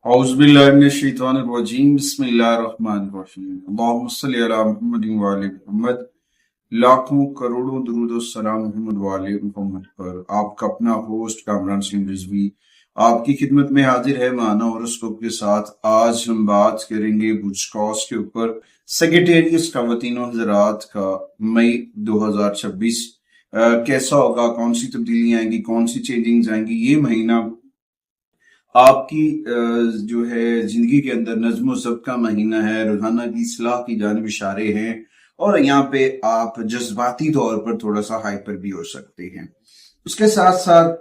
औज़ुबिल्लाहिमिनश्शैतानिर्रजीम बिस्मिल्लाहिर्रहमानिर्रहीम अल्लाहुम्मा सल्लि अला मुहम्मदिन व आले मुहम्मद। लाखों करोड़ों दुरूद और सलाम मोहम्मद व आले मुहम्मद पर। आपका अपना होस्ट कामरान सलीम रिजवी आपकी खिदमत में हाजिर है माना और उसको के साथ। आज हम बात करेंगे बुर्ज कॉस के ऊपर। सेक्रेटेरियस खवातीनो हज़रात का मई 2026 कैसा होगा, कौन सी तब्दीलियां आएंगी, कौन सी चेंजिंग्स आएंगी। ये महीना आपकी जो है जिंदगी के अंदर नज्म ज़ब्त का महीना है, रोजाना की इस्लाह की जानिब इशारे हैं और यहाँ पे आप जज्बाती तौर पर थोड़ा सा हाइपर भी हो सकते हैं। उसके साथ साथ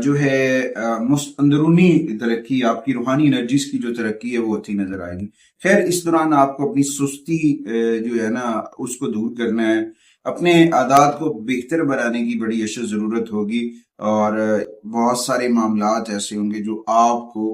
जो है अंदरूनी तरक्की, आपकी रूहानी एनर्जीज की जो तरक्की है वो होती नजर आएगी। खैर, इस दौरान आपको अपनी सुस्ती जो है ना उसको दूर करना है, अपने आदात को बेहतर बनाने की बड़ी अशद जरूरत होगी और बहुत सारे मामलात ऐसे होंगे जो आपको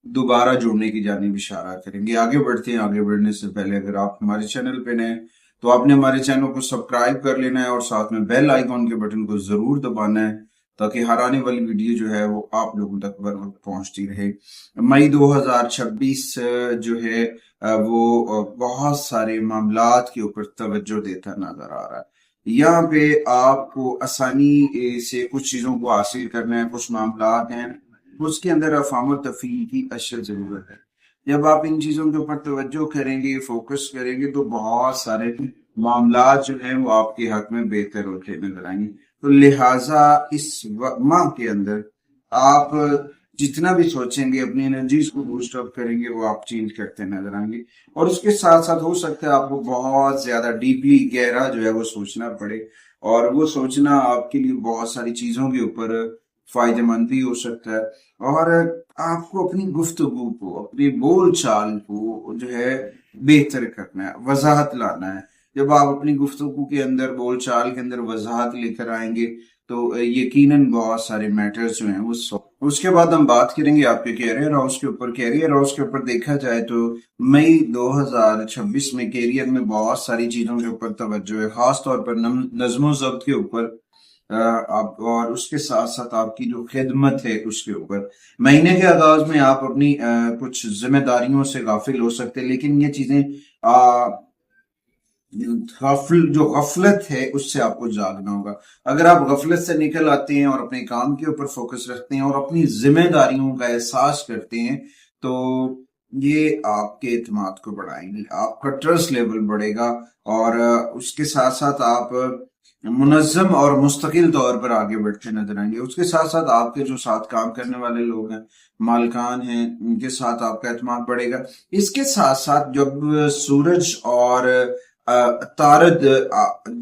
दोबारा जुड़ने की जानिब इशारा करेंगे। आगे बढ़ते हैं। आगे बढ़ने से पहले अगर आप हमारे चैनल पे नए तो आपने हमारे चैनल को सब्सक्राइब कर लेना है और साथ में बेल आइकॉन के बटन को जरूर दबाना है ताकि हर आने वाली वीडियो जो है वो आप लोगों तक बर वक्त पहुंचती रहे। मई 2026 जो है वो बहुत सारे मामलात के ऊपर तवज्जो देता नजर आ रहा है। यहाँ पे आपको आसानी से कुछ चीजों को हासिल करना है, कुछ मामलात हैं उसके अंदर अफाम तफहीम की अशद जरूरत है। जब आप इन चीजों के ऊपर तवज्जो करेंगे, फोकस करेंगे तो बहुत सारे मामलात जो है वो आपके हक में बेहतर होते नजर आएंगे। तो लिहाजा इस माह के अंदर आप जितना भी सोचेंगे, अपनी एनर्जीज को बूस्ट अप करेंगे, वो आप चेंज करते नजर आएंगे। और उसके साथ साथ हो सकता है आपको बहुत ज्यादा डीपली गहरा जो है वो सोचना पड़े और वो सोचना आपके लिए बहुत सारी चीजों के ऊपर फायदेमंद भी हो सकता है। और आपको अपनी गुफ्तगू को, अपनी बोल चाल को जो है बेहतर करना है, वजाहत लाना है। जब आप अपनी गुफ्तगू के अंदर, बोल चाल के अंदर वजाहत लेकर आएंगे तो यकीनन बहुत सारे मैटर्स जो हैं वो। उसके बाद हम बात करेंगे आपके कैरियर हाउस के ऊपर। कैरियर हाउस के ऊपर देखा जाए तो मई 2026 में कैरियर में बहुत सारी चीजों के ऊपर तवज्जो है, खास तौर पर नज्मो ज़ब्त के ऊपर आप, और उसके साथ साथ आपकी जो खिदमत है उसके ऊपर। महीने के आगाज में आप अपनी कुछ जिम्मेदारियों से गाफिल हो सकते हैं, लेकिन ये चीजें जो गफलत है उससे आपको जागना होगा। अगर आप गफलत से निकल आते हैं और अपने काम के ऊपर फोकस रखते हैं और अपनी जिम्मेदारियों का एहसास करते हैं तो ये आपके एतमाद को बढ़ाएंगे, आपका ट्रस्ट लेवल बढ़ेगा और उसके साथ साथ आप मुनज़्ज़म और मुस्तकिल तौर पर आगे बढ़ते नजर आएंगे। उसके साथ साथ आपके जो साथ काम करने वाले लोग हैं, मालकान हैं, उनके साथ आपका एतमाद बढ़ेगा। इसके साथ साथ जब सूरज और तारद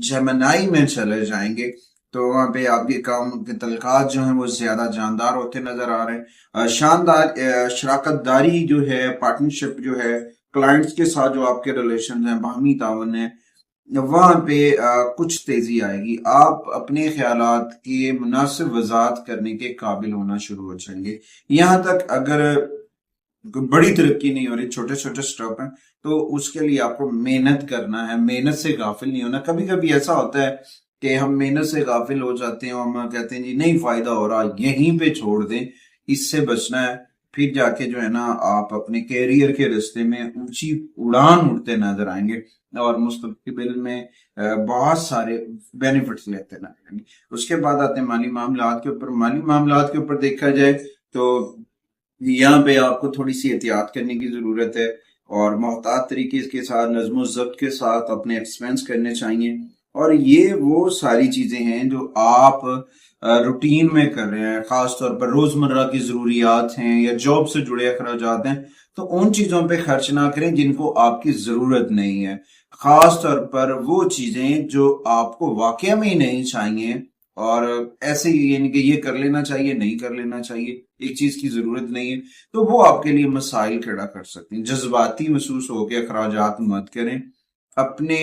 जेमिनी में चले जाएंगे तो वहां पे आपके काम के तलकात जो हैं वो ज्यादा जानदार होते नजर आ रहे हैं। शानदार शराकतदारी जो है, पार्टनरशिप जो है, क्लाइंट्स के साथ जो आपके रिलेशन हैं, बाहमी तावन है, वहां पे कुछ तेजी आएगी। आप अपने ख्यालात की मुनासिब वजाहत करने के काबिल होना शुरू हो जाएंगे। यहाँ तक अगर बड़ी तरक्की नहीं हो रही, छोटे छोटे स्टेप हैं, तो उसके लिए आपको मेहनत करना है, मेहनत से गाफिल नहीं होना। कभी कभी ऐसा होता है कि हम मेहनत से गाफिल हो जाते हैं और हम कहते हैं जी नहीं फायदा हो रहा, यहीं पे छोड़ दें। इससे बचना है, फिर जाके जो है ना आप अपने कैरियर के रास्ते में ऊंची उड़ान उड़ते नजर आएंगे और मुस्तकबिल में बहुत सारे बेनिफिट्स लेते नजर आएंगे। उसके बाद आते हैं माली मामलात के ऊपर। माली मामलात के ऊपर देखा जाए तो यहाँ पे आपको थोड़ी सी एहतियात करने की जरूरत है और मोहतात तरीके के साथ, नज़्म ज़ब्त के साथ अपने एक्सपेंस करने चाहिए। और ये वो सारी चीजें हैं जो आप रूटीन में कर रहे हैं, खास तौर पर रोजमर्रा की जरूरियात हैं या जॉब से जुड़े अखराजात हैं, तो उन चीजों पे खर्च ना करें जिनको आपकी जरूरत नहीं है। खास तौर पर वो चीजें जो आपको वाकई में ही नहीं चाहिए और ऐसे ही यानी कि ये कर लेना चाहिए, नहीं कर लेना चाहिए, एक चीज की जरूरत नहीं है, तो वो आपके लिए मसाइल खड़ा कर सकते हैं। जज्बाती महसूस होकर अखराजात मत करें। अपने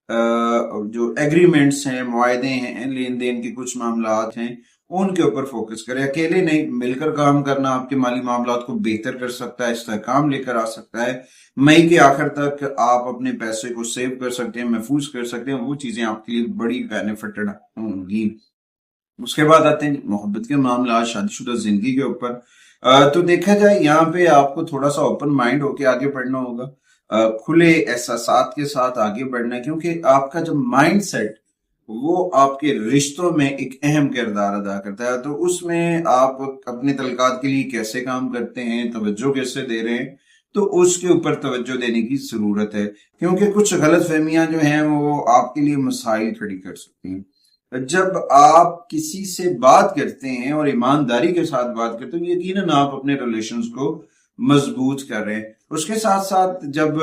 जो एग्रीमेंट्स हैं, मुआहदे हैं, लेन देन के कुछ मामलात हैं, उनके ऊपर फोकस करें। अकेले नहीं, मिलकर काम करना आपके माली मामलात को बेहतर कर सकता है, इस्तेहकाम लेकर आ सकता है। मई के आखिर तक आप अपने पैसे को सेव कर सकते हैं, महफूज कर सकते हैं, वो चीजें आपके लिए बड़ी बेनिफिटेड होंगी। उसके बाद आते हैं मोहब्बत के मामला, शादीशुदा जिंदगी के ऊपर। तो देखा जाए यहाँ पे आपको थोड़ा सा ओपन माइंड होके आगे बढ़ना होगा, खुले एहसासात के साथ आगे बढ़ना है, क्योंकि आपका जो माइंड सेट वो आपके रिश्तों में एक अहम किरदार अदा करता है। तो उसमें आप अपने तलकात के लिए कैसे काम करते हैं, तवज्जो कैसे दे रहे हैं, तो उसके ऊपर तवज्जो देने की जरूरत है, क्योंकि कुछ गलत फहमियां जो हैं वो आपके लिए मसाइल खड़ी कर सकती हैं। जब आप किसी से बात करते हैं और ईमानदारी के साथ बात करते हैं, यकीनन आप अपने रिलेशंस को मजबूत कर रहे हैं। उसके साथ साथ जब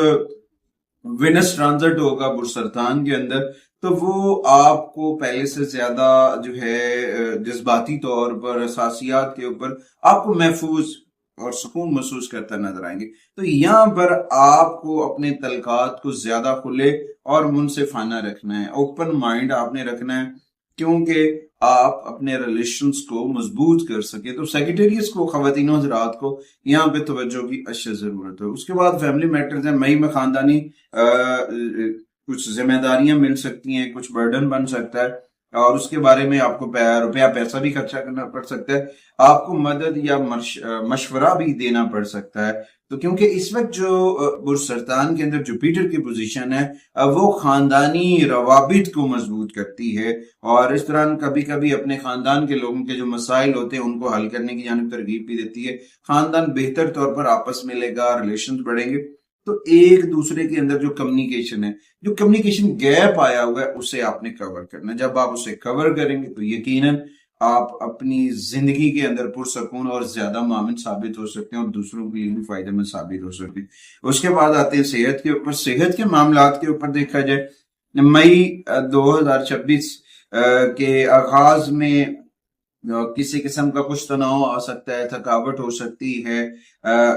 विनस ट्रांजिट होगा बुरसरतान के अंदर, तो वो आपको पहले से ज्यादा जो है जज्बाती तौर पर, असासियात के ऊपर आपको महफूज और सुकून महसूस करता नजर आएंगे। तो यहाँ पर आपको अपने तलकात को ज्यादा खुले और मुनसिफाना रखना है, ओपन माइंड आपने रखना है, क्योंकि आप अपने रिलेशंस को मजबूत कर सके। तो सेक्रेटेरियस को, खवातीनों हज़रात को यहाँ पे तवज्जो की अशद जरूरत है। उसके बाद फैमिली मैटर्स है। मई में खानदानी कुछ जिम्मेदारियां मिल सकती हैं, कुछ बर्डन बन सकता है, और उसके बारे में आपको रुपया पैसा भी खर्चा करना पड़ सकता है, आपको मदद या मशवरा भी देना पड़ सकता है। तो क्योंकि इस वक्त जो बुरसरतान के अंदर जुपिटर की पोजीशन है, वो खानदानी रवाबित को मजबूत करती है, और इस दौरान कभी कभी अपने खानदान के लोगों के जो मसाइल होते हैं उनको हल करने की जानिब तरगीब भी देती है। खानदान बेहतर तौर पर आपस में लेगा, रिलेशन बढ़ेंगे। तो एक दूसरे के अंदर जो कम्युनिकेशन है, जो कम्युनिकेशन गैप आया हुआ है, उसे आपने कवर करना है। जब आप उसे कवर करेंगे तो यकीनन आप अपनी जिंदगी के अंदर पुरसकून और ज्यादा मामिन साबित हो सकते हैं, और दूसरों के लिए भी फायदेमंद साबित हो सकते हैं। उसके बाद आते हैं सेहत के ऊपर। सेहत के मामलात के ऊपर देखा जाए, मई 2026 के आगाज में किसी किस्म का कुछ तनाव आ सकता है, थकावट हो सकती है।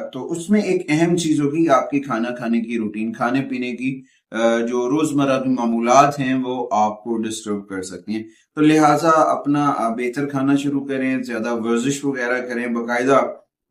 तो उसमें एक अहम चीज होगी आपकी खाना खाने की रूटीन, खाने पीने की जो रोजमर्रा की मामूलात हैं वो आपको डिस्टर्ब कर सकती हैं। तो लिहाजा अपना बेहतर खाना शुरू करें, ज्यादा वर्जिश वगैरह करें, बाकायदा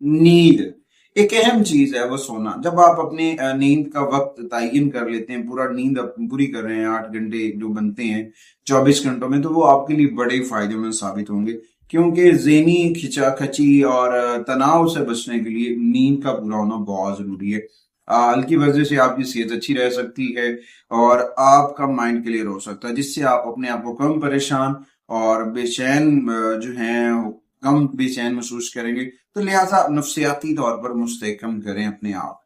नींद एक अहम चीज है, वो सोना। जब आप अपने नींद का वक्त तयन कर लेते हैं, पूरा नींद पूरी कर रहे हैं, 8 घंटे जो बनते हैं 24 घंटों में, तो वो आपके लिए बड़े फायदेमंद साबित होंगे, क्योंकि ज़हनी खिंचाखची और तनाव से बचने के लिए नींद का पूरा होना बहुत जरूरी है। हल्की वर्जिश से आपकी सेहत अच्छी रह सकती है और आपका माइंड क्लियर हो सकता है, जिससे आप अपने आप को कम परेशान और बेचैन जो हैं कम बेचैन महसूस करेंगे। तो लिहाजा नफ्सियाती तौर पर मुस्तहकम करें अपने आप,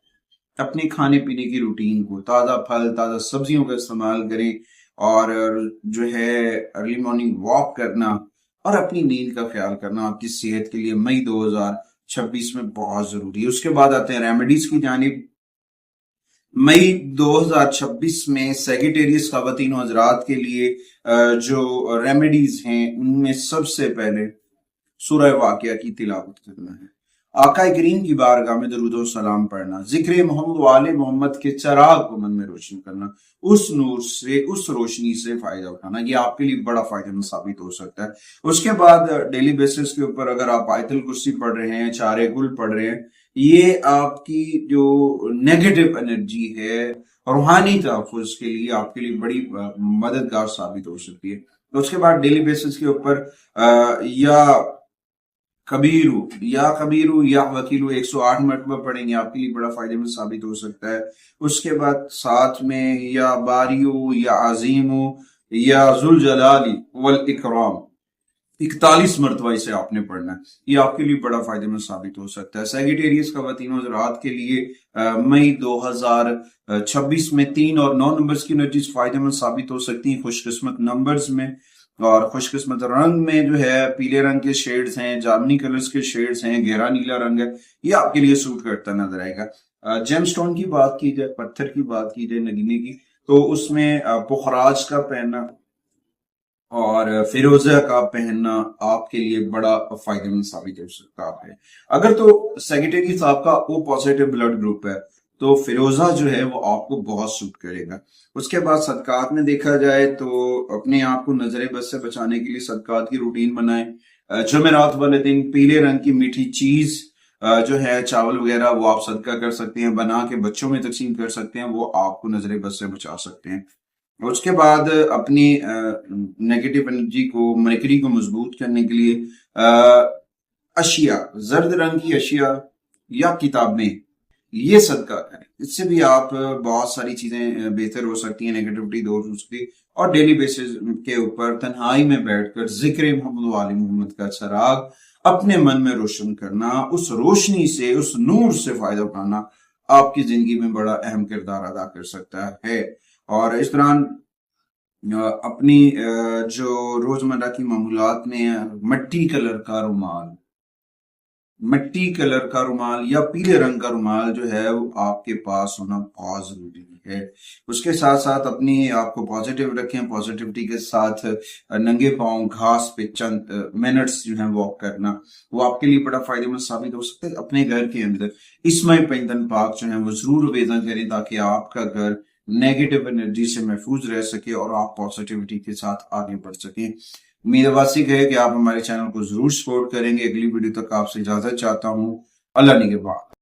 अपने खाने पीने की रूटीन को, ताज़ा फल ताज़ा सब्जियों का इस्तेमाल करें, और जो है अर्ली मॉर्निंग वॉक करना और अपनी नींद का ख्याल करना आपकी सेहत के लिए मई 2026 में बहुत जरूरी है। उसके बाद आते हैं रेमेडीज की जानिब। मई 2026 में सेगिटेरियस खवातीन हजरात के लिए जो रेमेडीज हैं, उनमें सबसे पहले सूरह वाक़िया की तिलावत करना है, आका करीम की बारगाह में दरूद और सलाम पढ़ना, जिक्र मोहम्मद वाले मोहम्मद के चराग को मन में रोशन करना, उस नूर से, उस रोशनी से फायदा उठाना, ये आपके लिए बड़ा फायदेमंद साबित हो सकता है। उसके बाद डेली बेसिस के ऊपर अगर आप आयतुल कुर्सी पढ़ रहे हैं, चारे कुल पढ़ रहे हैं, ये आपकी जो नेगेटिव एनर्जी है, रूहानी तहफ़्फ़ुज़ के लिए आपके लिए बड़ी मददगार साबित हो सकती है। उसके बाद डेली बेसिस के ऊपर या कबीरू या वकीलू 108 मरतबा पढ़ेंगे, आपके लिए बड़ा फायदेमंद साबित हो सकता है। उसके बाद साथ में या बारियो या अजीमो या जुल जलाली वल इकराम 41 मरतबा इसे आपने पढ़ना है, ये आपके लिए बड़ा फायदेमंद साबित हो सकता है। सेगिटेरियस खवातीन हज़रात के लिए मई 2026 में 3 और 9 नंबर्स की एनर्जीज फायदेमंद साबित हो सकती हैं, खुशकिस्मत नंबर्स में। और खुशकिस्मत रंग में जो है पीले रंग के शेड्स हैं, जामनी कलर्स के शेड्स हैं, गहरा नीला रंग है, ये आपके लिए सूट करता नजर आएगा। जेमस्टोन की बात की जाए, पत्थर की बात की जाए, नगीने की, तो उसमें पुखराज का पहनना और फिरोजा का पहनना आपके लिए बड़ा फायदेमंद साबित हो सकता है। अगर तो सेक्रेटरी साहब का ओ पॉजिटिव ब्लड ग्रुप है, तो फिरोजा जो है वो आपको बहुत सूट करेगा। उसके बाद सदकात में देखा जाए तो अपने आप को नजर बद से बचाने के लिए सदकात की रूटीन बनाएं। जुमेरात वाले दिन पीले रंग की मीठी चीज जो है, चावल वगैरह, वो आप सदका कर सकते हैं, बना के बच्चों में तकसीम कर सकते हैं, वो आपको नजर बद से बचा सकते हैं। उसके बाद अपनी नेगेटिव एनर्जी को, मरकरी को मजबूत करने के लिए اشیاء، زرد رنگ کی اشیاء یا کتابیں، یہ صدقہ کریں. اس سے بھی آپ بہت ساری چیزیں بہتر ہو سکتی ہیں، نیگیٹیوٹی دور ہو سکتی. اور ڈیلی بیسز کے اوپر تنہائی میں بیٹھ کر ذکر محمد و آل محمد کا چراغ اپنے من میں روشن کرنا، اس روشنی سے، اس نور سے فائدہ اٹھانا آپ کی زندگی میں بڑا اہم کردار ادا کر سکتا ہے. اور اس دوران اپنی جو روزمرہ کی معمولات میں مٹی کلر کا رومال یا پیلے رنگ کا رومال جو ہے وہ آپ کے پاس ہونا بہت ضروری ہے. اس کے ساتھ ساتھ اپنی آپ کو پازیٹیو رکھیں. پازیٹیوٹی کے ساتھ ننگے پاؤں گھاس پہ چند منٹس جو ہیں واک کرنا، وہ آپ کے لیے بڑا فائدہ مند ثابت ہو سکتا ہے. اپنے گھر کے اندر اسماء پنجتن پاک جو ہیں وہ ضرور ویزاں کریں تاکہ آپ کا گھر نیگیٹو انرجی سے محفوظ رہ سکے اور آپ پازیٹیوٹی کے ساتھ آگے بڑھ سکیں. امید واسق ہے کہ آپ ہمارے چینل کو ضرور سپورٹ کریں گے. اگلی ویڈیو تک آپ سے اجازت چاہتا ہوں. اللہ نگہبان.